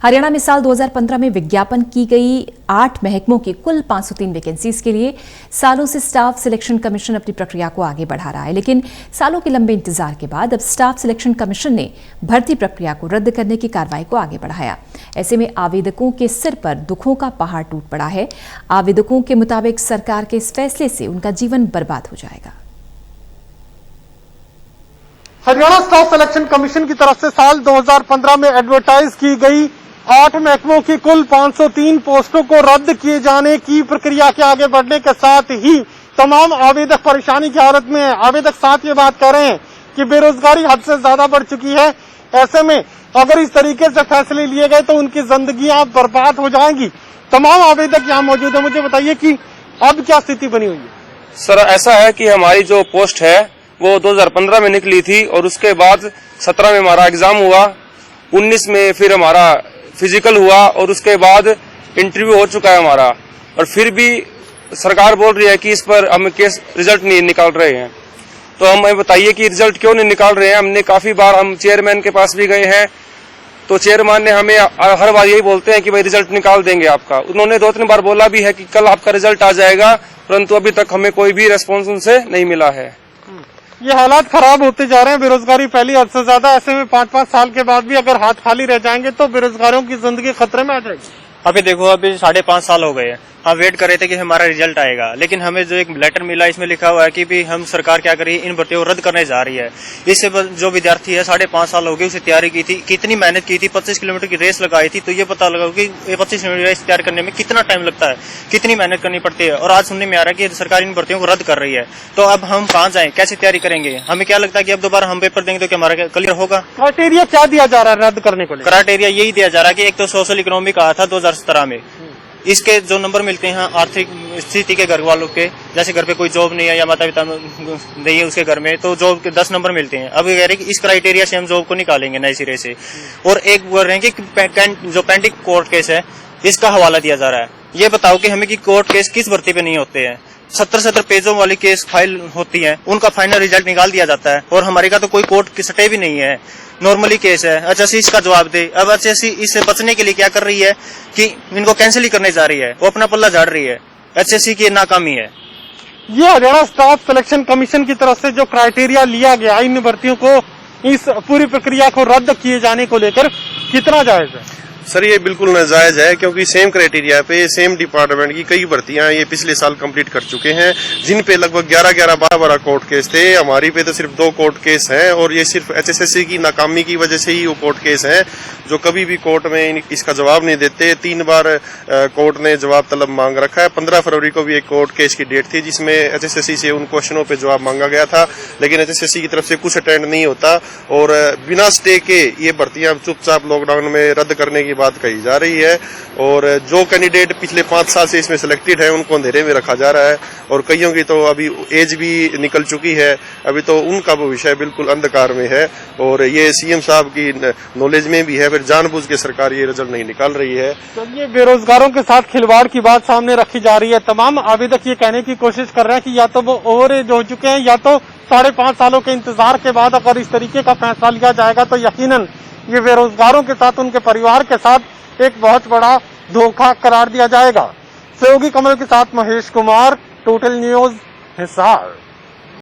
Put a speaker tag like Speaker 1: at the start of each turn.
Speaker 1: हरियाणा में साल 2015 में विज्ञापन की गई 8 महकमों की कुल 503 वैकेंसीज के लिए सालों से स्टाफ सिलेक्शन कमीशन अपनी प्रक्रिया को आगे बढ़ा रहा है, लेकिन सालों के लंबे इंतजार के बाद अब स्टाफ सिलेक्शन कमीशन ने भर्ती प्रक्रिया को रद्द करने की कार्रवाई को आगे बढ़ाया। ऐसे में आवेदकों के सिर पर दुखों का पहाड़ टूट पड़ा है। आवेदकों के मुताबिक सरकार के इस फैसले से उनका जीवन बर्बाद हो जाएगा।
Speaker 2: हरियाणा स्टाफ सिलेक्शन कमीशन की तरफ से साल 2015 में एडवर्टाइज की गई 8 महकमों की कुल 503 पोस्टों को रद्द किए जाने की प्रक्रिया के आगे बढ़ने के साथ ही तमाम आवेदक परेशानी की हालत में है। आवेदक साथ ये बात कह रहे हैं कि बेरोजगारी हद से ज्यादा बढ़ चुकी है। ऐसे में अगर इस तरीके से फैसले लिए गए तो उनकी जिंदगियां बर्बाद हो जाएंगी। तमाम आवेदक यहाँ मौजूद है। मुझे बताइए कि अब क्या स्थिति बनी हुई है?
Speaker 3: सर, ऐसा है कि हमारी जो पोस्ट है वो 2015 में निकली थी और उसके बाद 17 में हमारा एग्जाम हुआ, 19 में फिर हमारा फिजिकल हुआ और उसके बाद इंटरव्यू हो चुका है हमारा, और फिर भी सरकार बोल रही है कि इस पर हम केस रिजल्ट नहीं निकाल रहे हैं। तो हमें बताइए कि रिजल्ट क्यों नहीं निकाल रहे हैं। हमने काफी बार हम चेयरमैन के पास भी गए हैं, तो चेयरमैन ने हमें हर बार यही बोलते हैं कि भाई रिजल्ट निकाल देंगे आपका। उन्होंने 2-3 बार बोला भी है कि कल आपका रिजल्ट आ जाएगा, परंतु अभी तक हमें कोई भी रेस्पॉन्स उनसे नहीं मिला है।
Speaker 2: ये हालात खराब होते जा रहे हैं, बेरोजगारी पहली हद से ज्यादा। ऐसे में 5-5 साल के बाद भी अगर हाथ खाली रह जाएंगे तो बेरोजगारों की जिंदगी खतरे में आ जाएगी।
Speaker 4: अभी देखो, अभी 5.5 साल हो गए हैं, हम वेट कर रहे थे कि हमारा रिजल्ट आएगा, लेकिन हमें जो एक लेटर मिला इसमें लिखा हुआ है कि भी हम सरकार क्या करी, इन भर्तियों को रद्द करने जा रही है। इससे जो विद्यार्थी है 5.5 साल हो गए, उसे तैयारी की थी, कितनी मेहनत की थी, 25 किलोमीटर की रेस लगाई थी, तो ये पता लगा कि 25 किलोमीटर रेस तैयार करने में कितना टाइम लगता है, कितनी मेहनत करनी पड़ती है। और आज सुनने में आ रहा है कि सरकार इन भर्तियों को रद्द कर रही है। तो अब हम कहाँ जाएं, कैसे तैयारी करेंगे? हमें क्या लगता है कि अब दोबारा हम पेपर देंगे तो क्या हमारा क्लियर होगा?
Speaker 2: क्राइटेरिया क्या दिया जा रहा है रद्द करने को?
Speaker 4: क्राइटेरिया यही दिया जा रहा है कि एक तो सोशल इकोनॉमिक आया था 2017 में, इसके जो नंबर मिलते हैं आर्थिक स्थिति के घर वालों के, जैसे घर पे कोई जॉब नहीं है या माता पिता नहीं है उसके घर में, तो जॉब के 10 नंबर मिलते हैं। अब कह रहे हैं कि इस क्राइटेरिया से हम जॉब को निकालेंगे नए सिरे से। और एक बोल रहे हैं कि जो पेंडिंग कोर्ट केस है इसका हवाला दिया जा रहा है। ये बताओ कि हमें कि कोर्ट केस किस भर्ती पे नहीं होते हैं? 70 पेजों वाली केस फाइल होती है, उनका फाइनल रिजल्ट निकाल दिया जाता है, और हमारे का तो कोई कोर्ट की स्टे भी नहीं है, नॉर्मली केस है। एचएससी इसका जवाब दे। अब एचएससी इससे बचने के लिए क्या कर रही है कि इनको कैंसिल ही करने जा रही है, वो अपना पल्ला झाड़ रही है। एचएससी की नाकामी है।
Speaker 2: ये हरियाणा स्टाफ सिलेक्शन कमीशन की तरफ से जो क्राइटेरिया लिया गया इन भर्तियों को, इस पूरी प्रक्रिया को रद्द किए जाने को लेकर कितना जायज है?
Speaker 5: सर, ये बिल्कुल नाजायज है, क्योंकि सेम क्राइटेरिया पे सेम डिपार्टमेंट की कई भर्तियां ये पिछले साल कंप्लीट कर चुके हैं, जिन पे लगभग 11-12 कोर्ट केस थे। हमारी पे तो सिर्फ 2 कोर्ट केस हैं, और ये सिर्फ एचएसएससी की नाकामी की वजह से ही वो कोर्ट केस हैं, जो कभी भी कोर्ट में इसका जवाब नहीं देते। 3 बार कोर्ट ने जवाब तलब मांग रखा है। 15 फरवरी को भी एक कोर्ट केस की डेट थी जिसमें एचएसएससी से उन क्वेश्चनों पे जवाब मांगा गया था, लेकिन एचएसएससी की तरफ से कुछ अटेंड नहीं होता, और बिना स्टे के ये भर्तियां चुपचाप लॉकडाउन में रद्द करने की बात कही जा रही है। और जो कैंडिडेट पिछले 5 साल से इसमें सिलेक्टेड है उनको अंधेरे में रखा जा रहा है, और कईयों की तो अभी एज भी निकल चुकी है, अभी तो उनका भविष्य बिल्कुल अंधकार में है। और ये सीएम साहब की नॉलेज में भी है, फिर जानबूझ के सरकार ये रिजल्ट नहीं निकाल रही है।
Speaker 2: चलिए, बेरोजगारों के साथ खिलवाड़ की बात सामने रखी जा रही है। तमाम आवेदक ये कहने की कोशिश कर रहे हैं कि या तो वो ओवर एज हो चुके हैं, या तो 5.5 सालों के इंतजार के बाद अगर इस तरीके का फैसला लिया जाएगा तो यकीनन ये बेरोजगारों के साथ, उनके परिवार के साथ एक बहुत बड़ा धोखा करार दिया जाएगा। सहयोगी कमल के साथ महेश कुमार, टोटल न्यूज, हिसार।